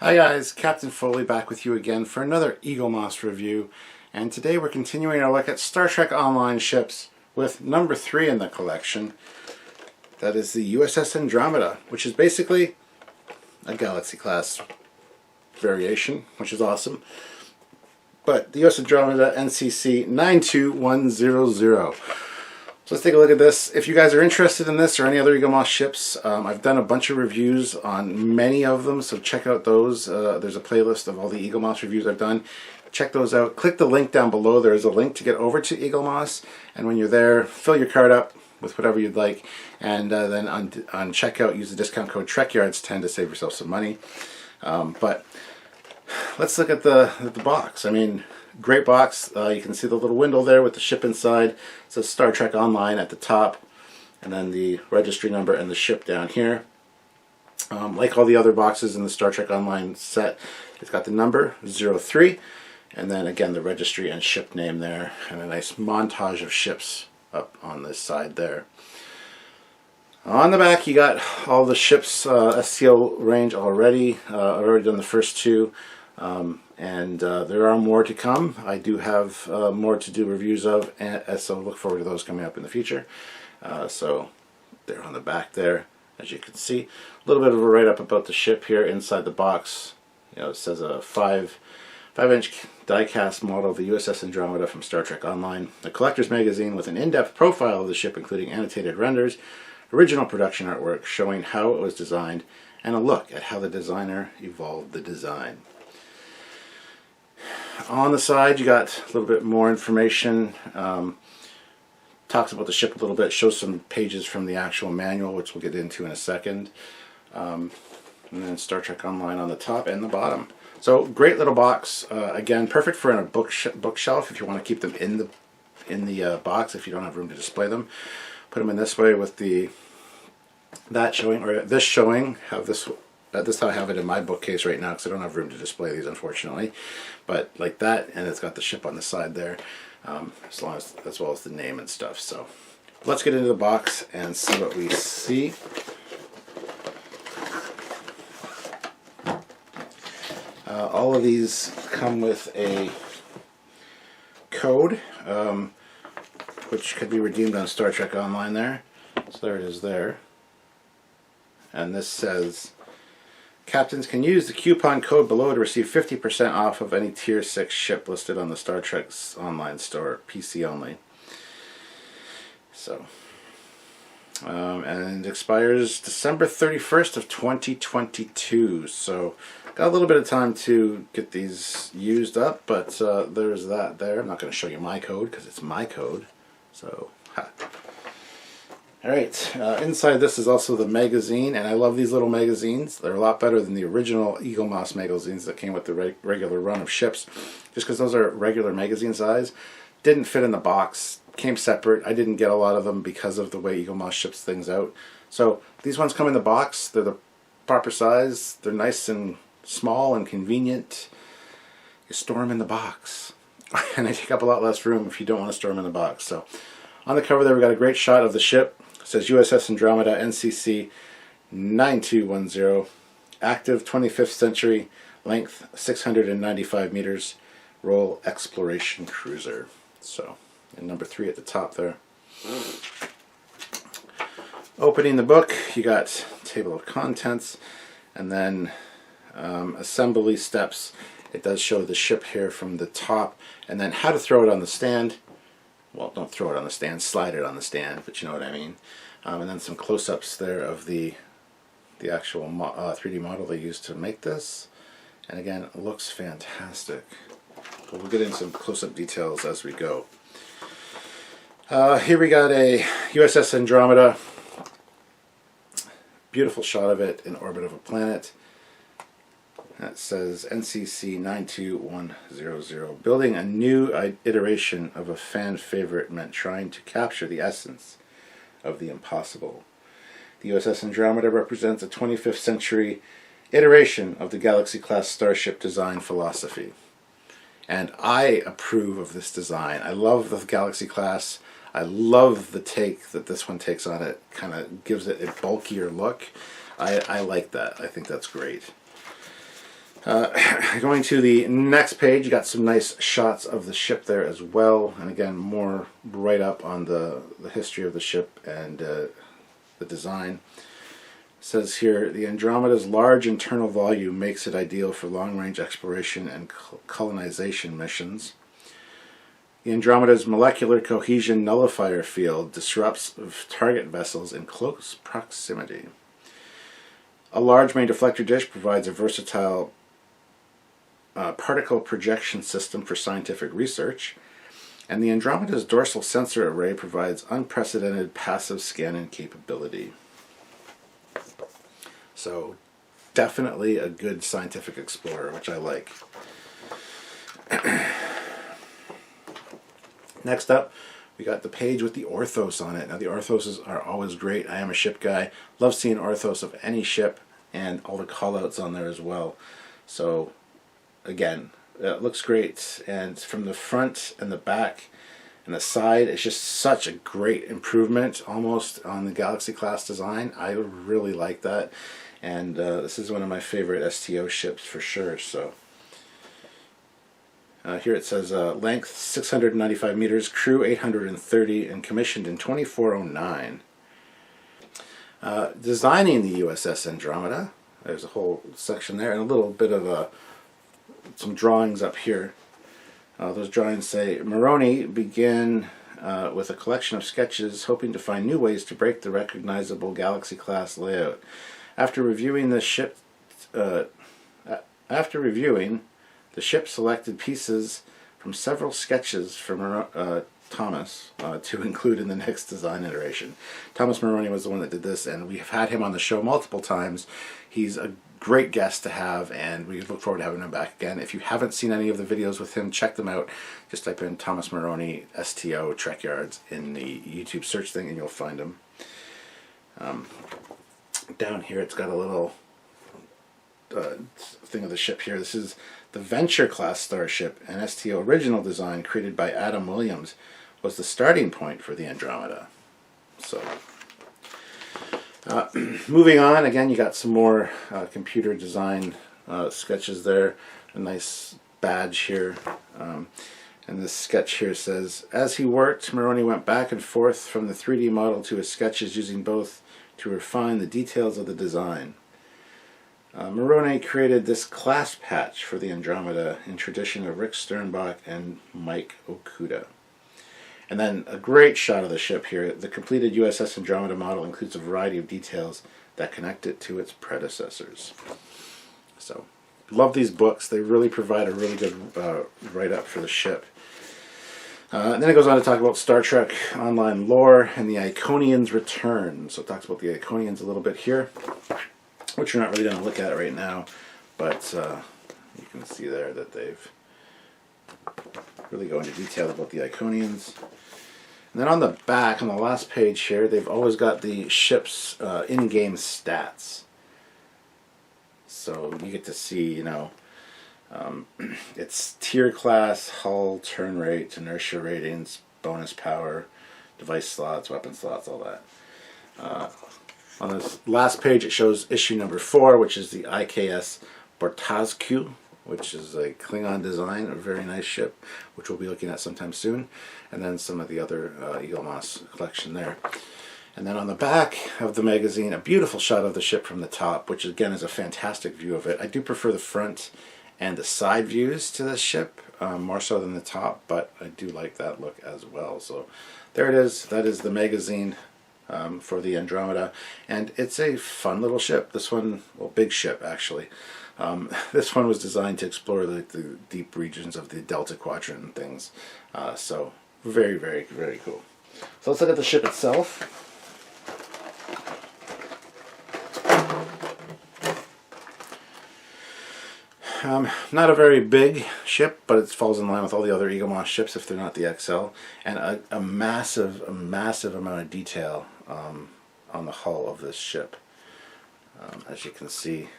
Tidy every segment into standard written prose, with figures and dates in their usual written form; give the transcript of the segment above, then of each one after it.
Hi guys, Captain Foley back with you again for another Eaglemoss review, and today we're continuing our look at Star Trek Online ships with number 3 in the collection. That is the USS Andromeda, which is basically a Galaxy class variation, which is awesome. But the USS Andromeda NCC 92100. So let's take a look at this. If you guys are interested in this or any other Eaglemoss ships, I've done a bunch of reviews on many of them, so check out those. There's a playlist of all the Eaglemoss reviews I've done. Check those out. Click the link down below. There is a link to get over to Eaglemoss, and when you're there, fill your card up with whatever you'd like, and then on checkout, use the discount code Trekyards 10 to save yourself some money. But let's look at the box. I mean, great box. You can see the little window there with the ship inside. It says Star Trek Online at the top, and then the registry number and the ship down here. Like all the other boxes in the Star Trek Online set, it's got the number 03, and then again the registry and ship name there, and a nice montage of ships up on this side there. On the back you got all the ships STO range already. I've already done the first two. And there are more to come. I do have more to do reviews of, and so look forward to those coming up in the future. So they're on the back there, as you can see. A little bit of a write-up about the ship here inside the box. You know, it says a 5-inch die-cast model of the USS Andromeda from Star Trek Online, a collector's magazine with an in-depth profile of the ship, including annotated renders, original production artwork showing how it was designed, and a look at how the designer evolved the design. On the side you got a little bit more information, talks about the ship a little bit, shows some pages from the actual manual, which we'll get into in a second, and then Star Trek Online on the top and the bottom. So great little box, again perfect for in a bookshelf if you want to keep them in the box if you don't have room to display them. Put them in this way with that showing, or this showing. Have this. This is how I have it in my bookcase right now because I don't have room to display these, unfortunately. But like that, and it's got the ship on the side there, as well as the name and stuff. So let's get into the box and see what we see. All of these come with a code, which could be redeemed on Star Trek Online there. So there it is there. And this says, captains can use the coupon code below to receive 50% off of any Tier 6 ship listed on the Star Trek Online store, PC only. So, and it expires December 31st of 2022. So, got a little bit of time to get these used up, but there's that there. I'm not going to show you my code because it's my code. So, ha. Alright, inside this is also the magazine, and I love these little magazines. They're a lot better than the original Eaglemoss magazines that came with the regular run of ships, just because those are regular magazine size. Didn't fit in the box, came separate. I didn't get a lot of them because of the way Eaglemoss ships things out. So these ones come in the box. They're the proper size. They're nice and small and convenient. You store them in the box. And they take up a lot less room if you don't want to store them in the box. So on the cover there we got a great shot of the ship. It says USS Andromeda NCC 9210, active 25th century, length 695 meters, role exploration cruiser. So, and number 3 at the top there. Opening the book, you got table of contents, and then assembly steps. It does show the ship here from the top, and then how to throw it on the stand. Well, don't throw it on the stand, slide it on the stand, but you know what I mean. And then some close-ups there of the actual 3D model they used to make this. And again, it looks fantastic. But we'll get into some close-up details as we go. Here we got a USS Andromeda. Beautiful shot of it in orbit of a planet. That says NCC 92100, building a new iteration of a fan favorite meant trying to capture the essence of the impossible. The USS Andromeda represents a 25th century iteration of the Galaxy-class starship design philosophy. And I approve of this design. I love the Galaxy-class. I love the take that this one takes on it. Kind of gives it a bulkier look. I like that. I think that's great. Going to the next page, you got some nice shots of the ship there as well, and again more right up on the history of the ship and the design. It says here, the Andromeda's large internal volume makes it ideal for long-range exploration and colonization missions. The Andromeda's molecular cohesion nullifier field disrupts target vessels in close proximity. A large main deflector dish provides a versatile particle projection system for scientific research, and the Andromeda's dorsal sensor array provides unprecedented passive scanning capability. So definitely a good scientific explorer, which I like. Next up, we got the page with the orthos on it. Now the orthoses are always great. I am a ship guy. Love seeing orthos of any ship and all the callouts on there as well. So again, it looks great, and from the front and the back and the side, it's just such a great improvement almost on the Galaxy class design. I really like that, and this is one of my favorite STO ships for sure. So here it says length 695 meters, crew 830, and commissioned in 2409. Designing the USS Andromeda, there's a whole section there and a little bit of some drawings up here. Those drawings say, Moroni began with a collection of sketches hoping to find new ways to break the recognizable Galaxy class layout. After reviewing the ship selected pieces from several sketches from Thomas to include in the next design iteration. Thomas Moroni was the one that did this, and we have had him on the show multiple times. He's a great guest to have, and we look forward to having him back again. If you haven't seen any of the videos with him, check them out. Just type in Thomas Moroni STO Trekyards in the YouTube search thing and you'll find him. Down here it's got a little thing of the ship here. This is the Venture class starship, an STO original design created by Adam Williams, was the starting point for the Andromeda. So moving on, again, you got some more computer design sketches there. A nice badge here. And this sketch here says, as he worked, Moroni went back and forth from the 3D model to his sketches, using both to refine the details of the design. Moroni created this clasp patch for the Andromeda in tradition of Rick Sternbach and Mike Okuda. And then a great shot of the ship here. The completed USS Andromeda model includes a variety of details that connect it to its predecessors. So, love these books. They really provide a really good write-up for the ship. And then it goes on to talk about Star Trek Online lore and the Iconians' return. So it talks about the Iconians a little bit here, which we're not really going to look at right now, but you can see there that they've really go into detail about the Iconians. And then on the back, on the last page here, they've always got the ship's in-game stats. So you get to see, you know, its tier class, hull, turn rate, inertia ratings, bonus power, device slots, weapon slots, all that. On this last page, it shows issue number 4, which is the IKS Bortazku, which is a Klingon design, a very nice ship, which we'll be looking at sometime soon. And then some of the other Eaglemoss collection there. And then on the back of the magazine, a beautiful shot of the ship from the top, which again is a fantastic view of it. I do prefer the front and the side views to this ship, more so than the top, but I do like that look as well. So there it is. That is the magazine for the Andromeda, and it's a fun little ship. This one, well, big ship actually. This one was designed to explore the deep regions of the Delta Quadrant and things. So very, very, very cool. So let's look at the ship itself. Not a very big ship, but it falls in line with all the other Eaglemoss ships if they're not the XL, and a massive amount of detail on the hull of this ship. As you can see,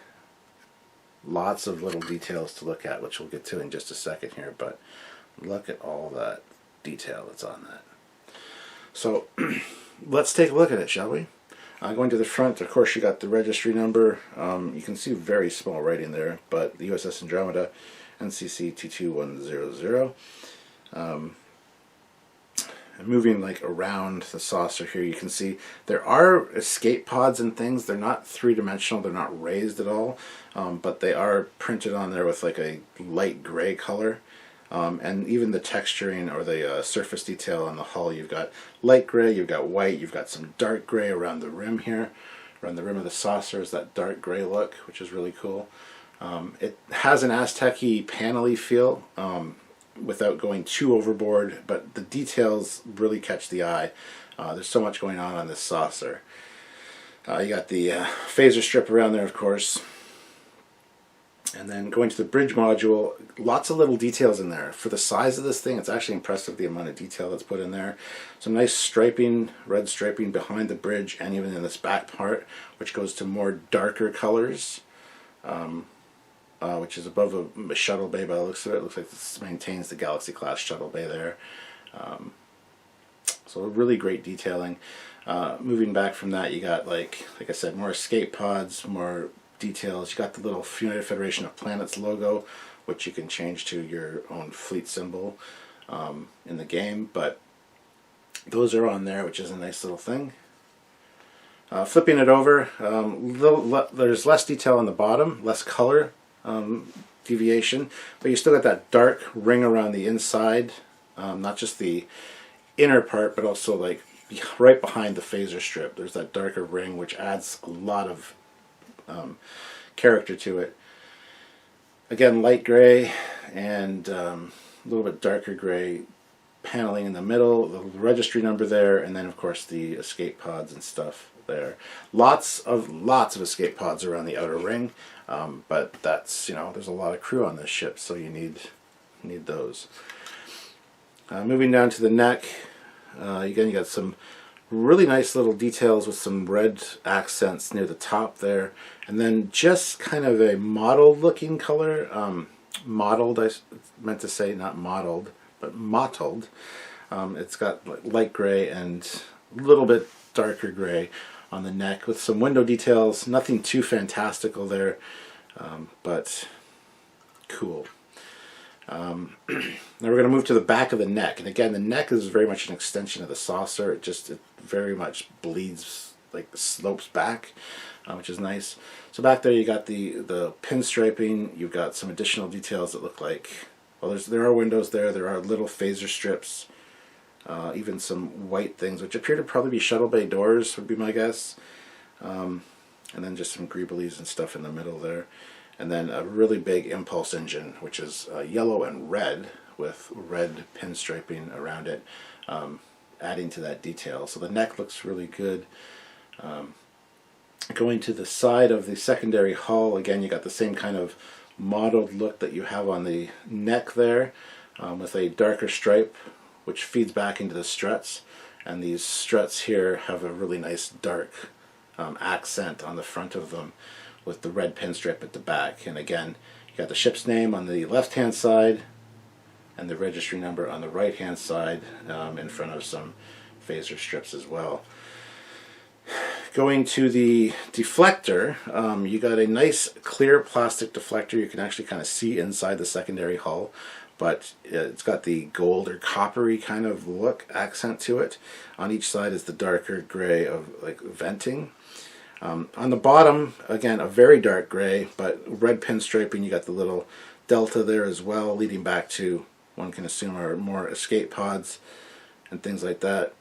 lots of little details to look at, which we'll get to in just a second here, but look at all that detail that's on that. So let's take a look at it, shall we? Going to the front, of course, you got the registry number. You can see very small writing there, but the USS Andromeda, NCC 22100. Moving like around the saucer here, you can see there are escape pods and things. They're not three-dimensional, they're not raised at all, but they are printed on there with like a light gray color. And even the texturing or the surface detail on the hull, you've got light gray, you've got white, you've got some dark gray around the rim here. Around the rim of the saucer is that dark gray look, which is really cool. It has an Aztec-y panel-y feel, without going too overboard, but the details really catch the eye. There's so much going on this saucer. You got the phaser strip around there, of course. And then going to the bridge module, lots of little details in there. For the size of this thing, it's actually impressive the amount of detail that's put in there. Some nice striping, red striping behind the bridge and even in this back part, which goes to more darker colors. Which is above a shuttle bay by the looks of it. It looks like this maintains the Galaxy class shuttle bay there. So really great detailing. Moving back from that, you got like I said, more escape pods, more details. You got the little United Federation of Planets logo, which you can change to your own fleet symbol in the game, but those are on there, which is a nice little thing. Flipping it over, there's less detail on the bottom, less color deviation, but you still got that dark ring around the inside, not just the inner part, but also like right behind the phaser strip. There's that darker ring, which adds a lot of character to it. Again, light gray and a little bit darker gray paneling in the middle, the registry number there, and then of course the escape pods and stuff there. Lots of escape pods around the outer ring, but that's, there's a lot of crew on this ship, so you need those. Moving down to the neck, again you got some really nice little details with some red accents near the top there, and then just kind of a mottled looking color. Mottled, I meant to say, not mottled, but mottled. It's got light gray and a little bit darker gray on the neck with some window details. Nothing too fantastical there, but cool. Now we're going to move to the back of the neck, and again the neck is very much an extension of the saucer. It very much bleeds, like slopes back, which is nice. So back there you got the pinstriping. You've got some additional details that look like, well, there are windows there. There are little phaser strips, even some white things which appear to probably be shuttle bay doors, would be my guess. And then just some greeblies and stuff in the middle there. And then a really big impulse engine, which is yellow and red with red pinstriping around it, adding to that detail. So the neck looks really good. Going to the side of the secondary hull, again you got the same kind of mottled look that you have on the neck there, with a darker stripe which feeds back into the struts. And these struts here have a really nice dark accent on the front of them, with the red pinstripe at the back. And again, you got the ship's name on the left hand side and the registry number on the right hand side, in front of some phaser strips as well. Going to the deflector, you got a nice clear plastic deflector. You can actually kind of see inside the secondary hull, but it's got the gold or coppery kind of look accent to it. On each side is the darker gray of like venting. On the bottom, again, a very dark gray, but red pinstriping. You got the little delta there as well, leading back to, one can assume, are more escape pods and things like that,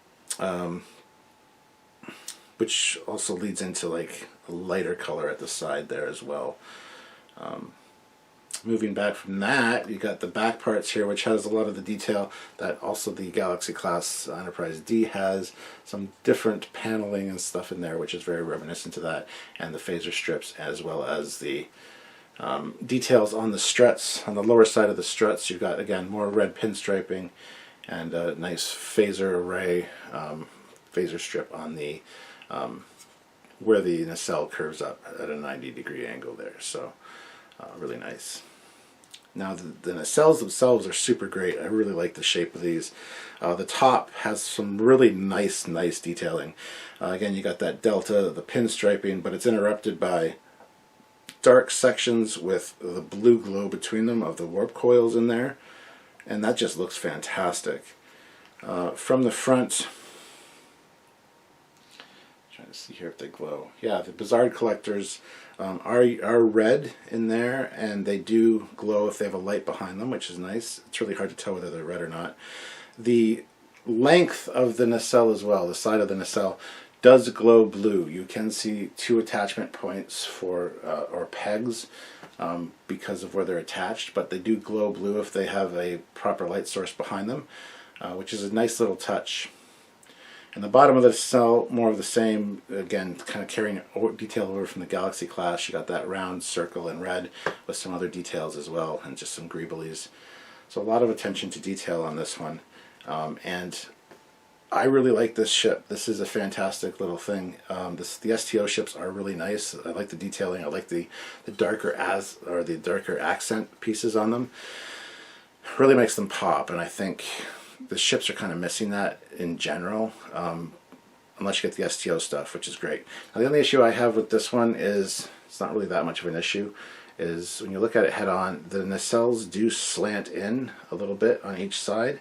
which also leads into like a lighter color at the side there as well. Moving back from that, you got the back parts here, which has a lot of the detail that also the Galaxy class Enterprise D has. Some different paneling and stuff in there, which is very reminiscent to that, and the phaser strips, as well as the details on the struts. On the lower side of the struts, you've got, again, more red pinstriping and a nice phaser array, phaser strip on the where the nacelle curves up at a 90-degree angle there. So really nice. Now the nacelles themselves are super great. I really like the shape of these. The top has some really nice detailing. Again, you got that delta, the pinstriping, but it's interrupted by dark sections with the blue glow between them of the warp coils in there, and that just looks fantastic. From the front, trying to see here if they glow. Yeah, the Bizarre collectors are red in there, and they do glow if they have a light behind them, which is nice. It's really hard to tell whether they're red or not. The length of the nacelle as well, the side of the nacelle, does glow blue. You can see two attachment points for or pegs because of where they're attached, but they do glow blue if they have a proper light source behind them, which is a nice little touch. And the bottom of the nacelle, more of the same, again, kind of carrying detail over from the Galaxy class. You got that round circle in red with some other details as well, and just some greeblies. So a lot of attention to detail on this one. And I really like this ship. This is a fantastic little thing. The STO ships are really nice. I like the detailing. I like the darker darker accent pieces on them. Really makes them pop, and I think the ships are kind of missing that in general, unless you get the STO stuff, which is great. Now, the only issue I have with this one is, it's not really that much of an issue, is when you look at it head on, the nacelles do slant in a little bit on each side,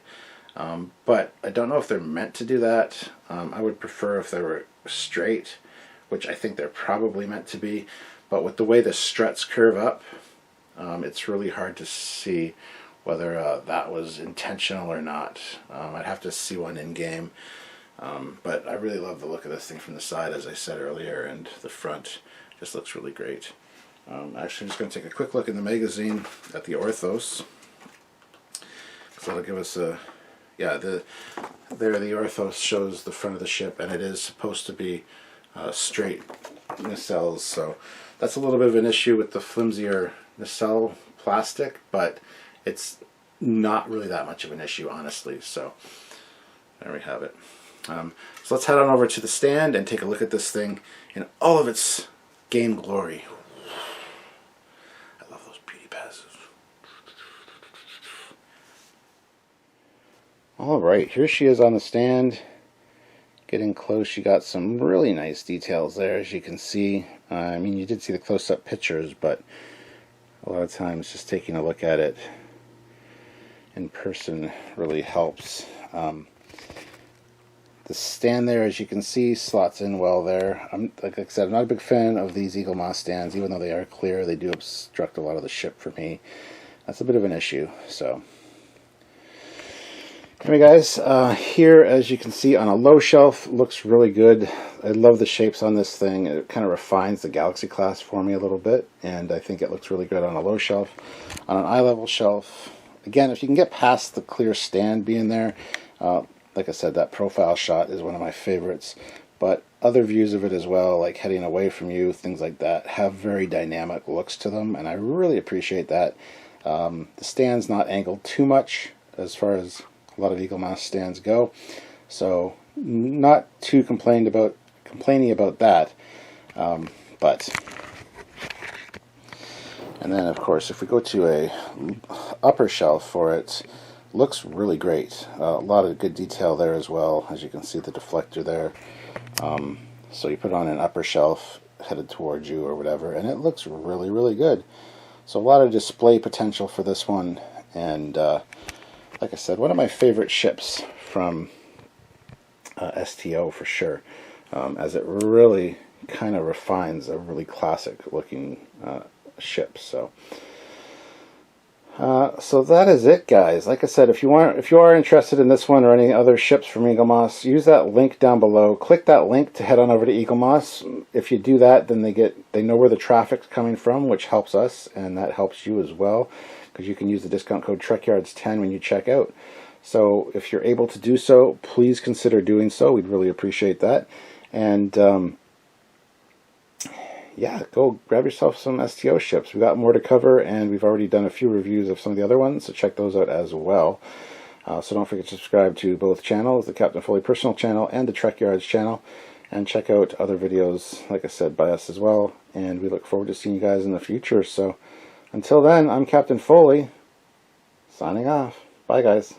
but I don't know if they're meant to do that. I would prefer if they were straight, which I think they're probably meant to be, but with the way the struts curve up, it's really hard to see whether that was intentional or not. I'd have to see one in game, but I really love the look of this thing from the side, as I said earlier, and the front just looks really great. Actually, I'm just going to take a quick look in the magazine at the orthos, because that'll give us a, yeah, the orthos shows the front of the ship, and it is supposed to be straight nacelles, so that's a little bit of an issue with the flimsier nacelle plastic, but it's not really that much of an issue, honestly. So there we have it. So let's head on over to the stand and take a look at this thing in all of its game glory. I love those beauty passes. Alright, here she is on the stand. Getting close, she got some really nice details there, as you can see. I mean, you did see the close-up pictures, but a lot of times just taking a look at it in person really helps. The stand there, as you can see, slots in well there. Like I said, I'm not a big fan of these Eaglemoss stands. Even though they are clear, they do obstruct a lot of the ship for me. That's a bit of an issue. So anyway, guys, here, as you can see, on a low shelf, looks really good. I love the shapes on this thing. It kind of refines the Galaxy class for me a little bit, and I think it looks really good on a low shelf. On an eye-level shelf, again, if you can get past the clear stand being there, like I said, that profile shot is one of my favorites. But other views of it as well, like heading away from you, things like that, have very dynamic looks to them, and I really appreciate that. The stand's not angled too much as far as a lot of Eaglemoss stands go, so not too complaining about that. But and then, of course, if we go to a upper shelf for it, looks really great. A lot of good detail there as well, as you can see the deflector there. So you put it on an upper shelf headed towards you or whatever, and it looks really, really good. So a lot of display potential for this one, and like I said, one of my favorite ships from STO for sure, as it really kind of refines a really classic looking ship. So that is it, guys. Like I said, if you are interested in this one or any other ships from Eaglemoss, use that link down below. Click that link to head on over to Eaglemoss. If you do that, then they know where the traffic's coming from, which helps us, and that helps you as well, because you can use the discount code Trekyards10 when you check out. So if you're able to do so, please consider doing so. We'd really appreciate that. And yeah, go grab yourself some STO ships. We've got more to cover, and we've already done a few reviews of some of the other ones, so check those out as well. So don't forget to subscribe to both channels, the Captain Foley personal channel and the Trekyards channel, and check out other videos, like I said, by us as well. And we look forward to seeing you guys in the future. So until then, I'm Captain Foley. Signing off. Bye, guys.